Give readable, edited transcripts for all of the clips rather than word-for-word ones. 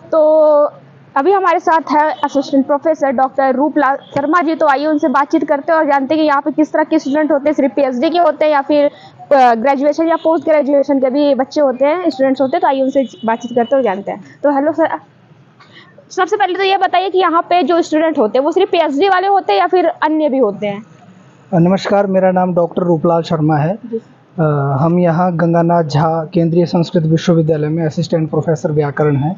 तो अभी हमारे साथ है assistant professor doctor Ruplal Sharma ji. तो आइए उनसे बातचीत करते हैं और जानते हैं कि यहाँ पे किस तरह के स्टूडेंट होते हैं, सिर्फ पीएचडी के होते हैं या फिर ग्रेजुएशन या पोस्ट ग्रेजुएशन के भी बच्चे होते हैं, स्टूडेंट्स होते हैं। तो आइए उनसे बातचीत करते हैं और जानते हैं। तो हेलो सर, सबसे पहले तो ये बताइए कि यहाँ पे जो स्टूडेंट होते हैं वो सिर्फ पीएचडी वाले होते हैं या फिर अन्य भी होते हैं? नमस्कार, मेरा नाम डॉक्टर रूपलाल शर्मा है। हम यहाँ गंगानाथ झा केंद्रीय संस्कृत विश्वविद्यालय में असिस्टेंट प्रोफेसर व्याकरण हैं।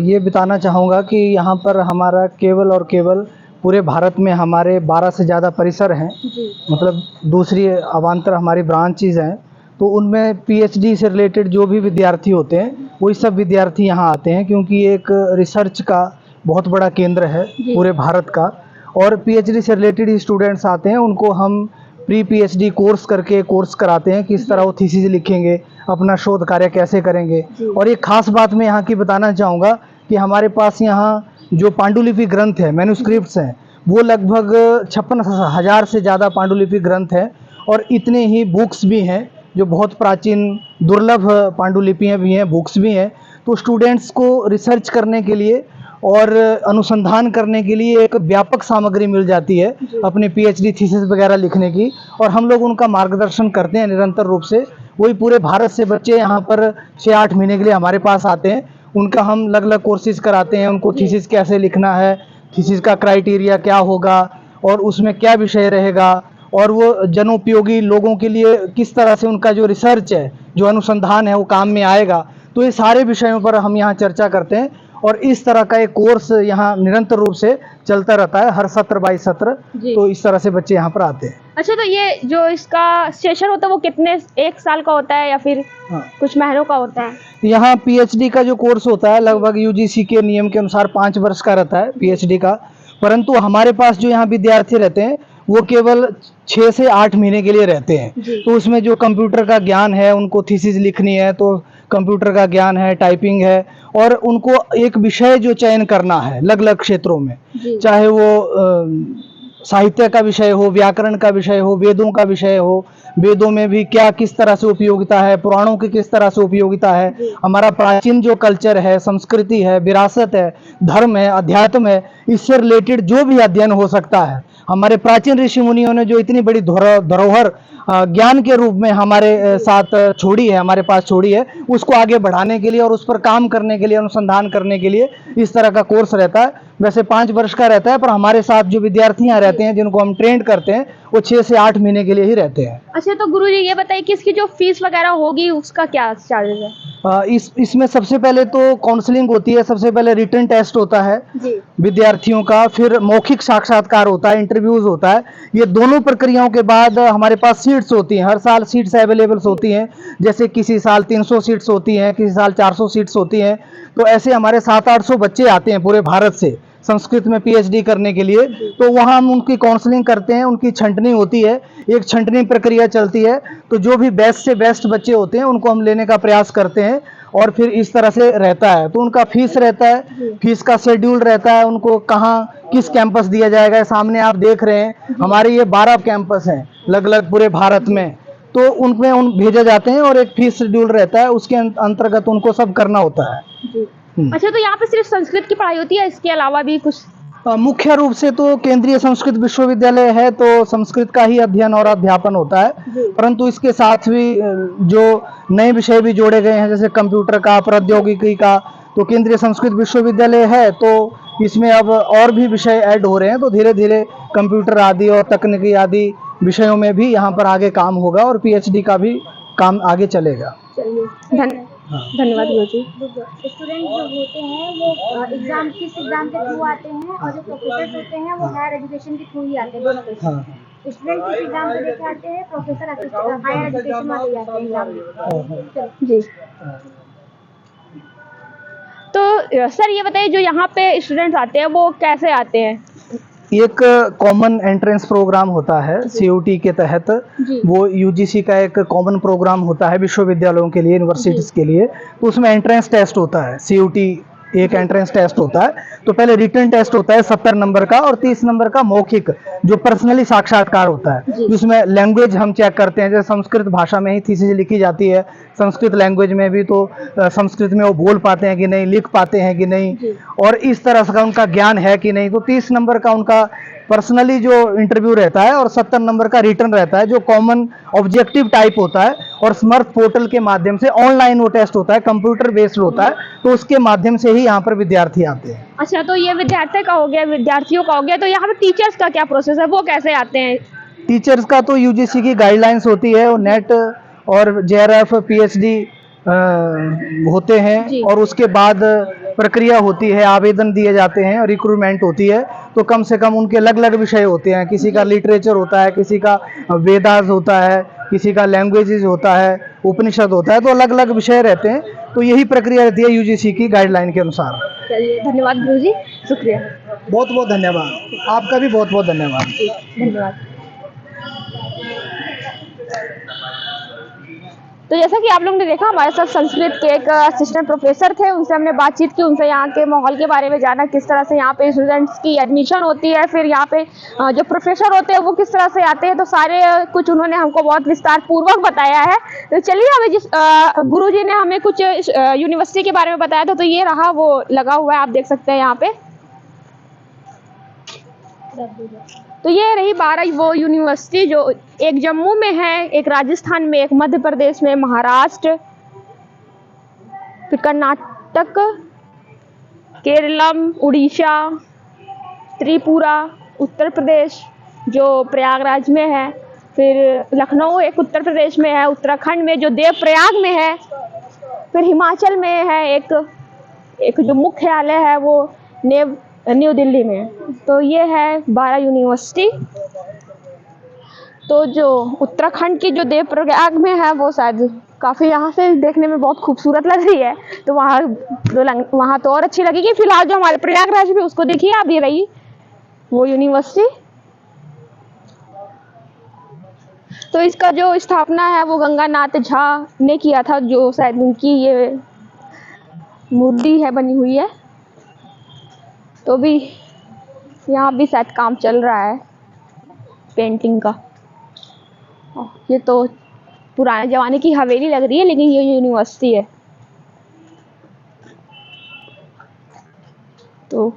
ये बताना चाहूँगा कि यहाँ पर हमारा केवल और केवल पूरे भारत में हमारे 12 से ज़्यादा परिसर हैं। मतलब दूसरी अवान्तर हमारी ब्रांचेज हैं, तो उनमें पीएचडी से रिलेटेड जो भी विद्यार्थी होते हैं वही सब विद्यार्थी यहाँ आते हैं, क्योंकि एक रिसर्च का बहुत बड़ा केंद्र है पूरे भारत का। और पीएचडी से रिलेटेड ही स्टूडेंट्स आते हैं, उनको हम प्री पीएचडी कोर्स करके कोर्स कराते हैं, किस तरह वो थीसिस लिखेंगे, अपना शोध कार्य कैसे करेंगे। और एक खास बात मैं यहाँ की बताना चाहूँगा कि हमारे पास यहाँ जो पांडुलिपि ग्रंथ है, मैन्युस्क्रिप्ट्स हैं, वो लगभग 56,000 से ज़्यादा पांडुलिपि ग्रंथ हैं। और इतने ही बुक्स भी हैं जो बहुत प्राचीन दुर्लभ पांडुलिपियाँ भी हैं, बुक्स भी हैं। तो स्टूडेंट्स को रिसर्च करने के लिए और अनुसंधान करने के लिए एक व्यापक सामग्री मिल जाती है अपने पीएचडी थीसिस वगैरह लिखने की, और हम लोग उनका मार्गदर्शन करते हैं निरंतर रूप से। वही पूरे भारत से बच्चे यहाँ पर 6-8 महीने के लिए हमारे पास आते हैं, उनका हम अलग अलग कोर्सेज कराते हैं, उनको थीसिस कैसे लिखना है, थीसिस का क्राइटेरिया क्या होगा और उसमें क्या विषय रहेगा, और वो जनोपयोगी लोगों के लिए किस तरह से उनका जो रिसर्च है, जो अनुसंधान है, वो काम में आएगा। तो ये सारे विषयों पर हम यहाँ चर्चा करते हैं, और इस तरह का एक कोर्स यहाँ निरंतर रूप से चलता रहता है, हर सत्र बाई सत्र। तो इस तरह से बच्चे यहाँ पर आते हैं। अच्छा, तो ये जो इसका सेशन होता है वो कितने, 1 साल का होता है या फिर कुछ महीनों का होता है? यहाँ पीएचडी का जो कोर्स होता है लगभग यूजीसी के नियम के अनुसार 5 वर्ष का रहता है पीएचडी का, परंतु हमारे पास जो यहाँ विद्यार्थी रहते हैं वो केवल 6 से 8 महीने के लिए रहते हैं। तो उसमें जो कंप्यूटर का ज्ञान है, उनको थीसिस लिखनी है तो कंप्यूटर का ज्ञान है, टाइपिंग है, और उनको एक विषय जो चयन करना है अलग अलग क्षेत्रों में, चाहे वो साहित्य का विषय हो, व्याकरण का विषय हो, वेदों का विषय हो, वेदों में भी क्या किस तरह से उपयोगिता है, पुराणों की किस तरह से उपयोगिता है, हमारा प्राचीन जो कल्चर है, संस्कृति है, विरासत है, धर्म है, अध्यात्म है, इससे रिलेटेड जो भी अध्ययन हो सकता है। हमारे प्राचीन ऋषि मुनियों ने जो इतनी बड़ी धरोहर ज्ञान के रूप में हमारे साथ छोड़ी है, हमारे पास छोड़ी है, उसको आगे बढ़ाने के लिए और उस पर काम करने के लिए, अनुसंधान करने के लिए इस तरह का कोर्स रहता है। वैसे 5 वर्ष का रहता है, पर हमारे साथ जो विद्यार्थी यहाँ रहते हैं, जिनको हम ट्रेंड करते हैं, वो 6 से 8 महीने के लिए ही रहते हैं। अच्छा, तो गुरुजी ये बताइए कि इसकी जो फीस वगैरह होगी उसका क्या चार्जेस है? इसमें सबसे पहले तो काउंसलिंग होती है, सबसे पहले रिटन टेस्ट होता है विद्यार्थियों का, फिर मौखिक साक्षात्कार होता है, इंटरव्यूज होता है। ये दोनों प्रक्रियाओं के बाद हमारे पास सीट्स होती हैं, हर साल सीट्स अवेलेबल होती हैं। जैसे किसी साल 300 सीट्स होती हैं, किसी साल 400 सीट्स होती हैं। तो ऐसे हमारे 700-800 बच्चे आते हैं पूरे भारत से संस्कृत में पीएचडी करने के लिए। तो वहाँ हम उनकी काउंसलिंग करते हैं, उनकी छंटनी होती है, एक छंटनी प्रक्रिया चलती है। तो जो भी बेस्ट से बेस्ट बच्चे होते हैं उनको हम लेने का प्रयास करते हैं, और फिर इस तरह से रहता है। तो उनका फीस रहता है, फीस का शेड्यूल रहता है, उनको कहाँ किस कैंपस दिया जाएगा। सामने आप देख रहे हैं हमारे ये 12 कैंपस हैं अलग अलग पूरे भारत में, तो उनमें भेजे जाते हैं और एक फीस शेड्यूल रहता है, उसके अंतर्गत उनको सब करना होता है। अच्छा, तो यहाँ पे सिर्फ संस्कृत की पढ़ाई होती है, इसके अलावा भी कुछ? मुख्य रूप से तो केंद्रीय संस्कृत विश्वविद्यालय है, तो संस्कृत का ही अध्ययन और अध्यापन होता है, परंतु इसके साथ भी जो नए विषय भी जोड़े गए हैं, जैसे कंप्यूटर का, प्रौद्योगिकी का, तो केंद्रीय संस्कृत विश्वविद्यालय है, तो इसमें अब और भी विषय ऐड हो रहे हैं। तो धीरे धीरे कंप्यूटर आदि और तकनीकी आदि विषयों में भी यहाँ पर आगे काम होगा, और पीएचडी का भी काम आगे चलेगा। धन्यवाद गुरुजी। स्टूडेंट जो होते हैं वो एग्जाम किस एग्जाम के थ्रू आते हैं, और जो प्रोफेसर होते हैं वो हायर एजुकेशन के थ्रू ही आते हैं, दोनों के। स्टूडेंट किस एग्जाम को देके आते हैं, प्रोफेसर हायर एजुकेशन वाले आते हैं एग्जाम जी। तो सर ये बताइए, जो यहाँ पे स्टूडेंट्स आते हैं वो कैसे आते हैं? एक कॉमन एंट्रेंस प्रोग्राम होता है सीयूटी के तहत, वो यूजीसी का एक कॉमन प्रोग्राम होता है विश्वविद्यालयों के लिए, यूनिवर्सिटीज के लिए। तो उसमें एंट्रेंस टेस्ट होता है सीयूटी एक एंट्रेंस टेस्ट होता है। तो पहले रिटन टेस्ट होता है 70 नंबर का, और 30 नंबर का मौखिक जो पर्सनली साक्षात्कार होता है, जिसमें लैंग्वेज हम चेक करते हैं। जैसे संस्कृत भाषा में ही थीसिस लिखी जाती है, संस्कृत लैंग्वेज में भी, तो संस्कृत में वो बोल पाते हैं कि नहीं, लिख पाते हैं कि नहीं, और इस तरह से उनका ज्ञान है कि नहीं। तो 30 नंबर का उनका पर्सनली जो इंटरव्यू रहता है, और 70 नंबर का रिटर्न रहता है जो कॉमन ऑब्जेक्टिव टाइप होता है, और स्मर्थ पोर्टल के माध्यम से ऑनलाइन वो टेस्ट होता है, कंप्यूटर बेस्ड होता है। तो उसके माध्यम से ही यहाँ पर विद्यार्थी आते हैं। अच्छा, तो ये विद्यार्थी का हो गया, विद्यार्थियों का हो गया, तो यहाँ पे टीचर्स का क्या प्रोसेस है, वो कैसे आते हैं? टीचर्स का तो यूजीसी की गाइडलाइंस होती है, और नेट और जेआरएफ पीएचडी होते हैं, और उसके बाद प्रक्रिया होती है, आवेदन दिए जाते हैं और रिक्रूटमेंट होती है। तो कम से कम उनके अलग अलग विषय होते हैं, किसी का लिटरेचर होता है, किसी का वेदास होता है, किसी का लैंग्वेजेस होता है, उपनिषद होता है, तो अलग अलग विषय रहते हैं। तो यही प्रक्रिया रहती है यूजीसी की गाइडलाइन के अनुसार। चलिए, धन्यवाद गुरुजी, शुक्रिया। बहुत बहुत धन्यवाद, आपका भी बहुत बहुत धन्यवाद। धन्यवाद। तो जैसा कि आप लोगों ने देखा, हमारे साथ संस्कृत के एक असिस्टेंट प्रोफेसर थे, उनसे हमने बातचीत की, उनसे यहाँ के माहौल के बारे में जाना, किस तरह से यहाँ पे स्टूडेंट्स की एडमिशन होती है, फिर यहाँ पे जो प्रोफेसर होते हैं वो किस तरह से आते हैं, तो सारे कुछ उन्होंने हमको बहुत विस्तार पूर्वक बताया है। तो चलिए, हमें जिस गुरुजी ने हमें कुछ यूनिवर्सिटी के बारे में बताया था, तो ये रहा, वो लगा हुआ है, आप देख सकते हैं यहाँ पे। तो ये रही 12 वो यूनिवर्सिटी, जो एक जम्मू में है, एक राजस्थान में, एक मध्य प्रदेश में, महाराष्ट्र, फिर कर्नाटक, केरलम, उड़ीसा, त्रिपुरा, उत्तर प्रदेश जो प्रयागराज में है, फिर लखनऊ एक उत्तर प्रदेश में है, उत्तराखंड में जो देवप्रयाग में है, फिर हिमाचल में है एक जो मुख्यालय है वो न्यू दिल्ली में। तो ये है 12 यूनिवर्सिटी। तो जो उत्तराखंड की जो देवप्रयाग में है वो शायद काफ़ी यहाँ से देखने में बहुत खूबसूरत लग रही है, तो वहाँ तो और अच्छी लगेगी। फिलहाल जो हमारे प्रयागराज में, उसको देखिए आप, ये रही वो यूनिवर्सिटी। तो इसका जो स्थापना है वो गंगानाथ झा ने किया था, जो शायद उनकी ये मूर्ति है बनी हुई है। तो भी यहाँ भी शायद काम चल रहा है पेंटिंग का। ये तो पुराने ज़माने की हवेली लग रही है, लेकिन ये यूनिवर्सिटी है। तो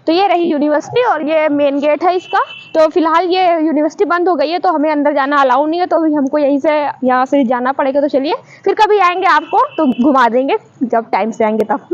ये रही यूनिवर्सिटी, और ये मेन गेट है इसका। तो फिलहाल ये यूनिवर्सिटी बंद हो गई है, तो हमें अंदर जाना अलाउ नहीं है, तो हमको यहाँ से जाना पड़ेगा। तो चलिए, फिर कभी आएंगे आपको तो घुमा देंगे, जब टाइम से आएंगे तब।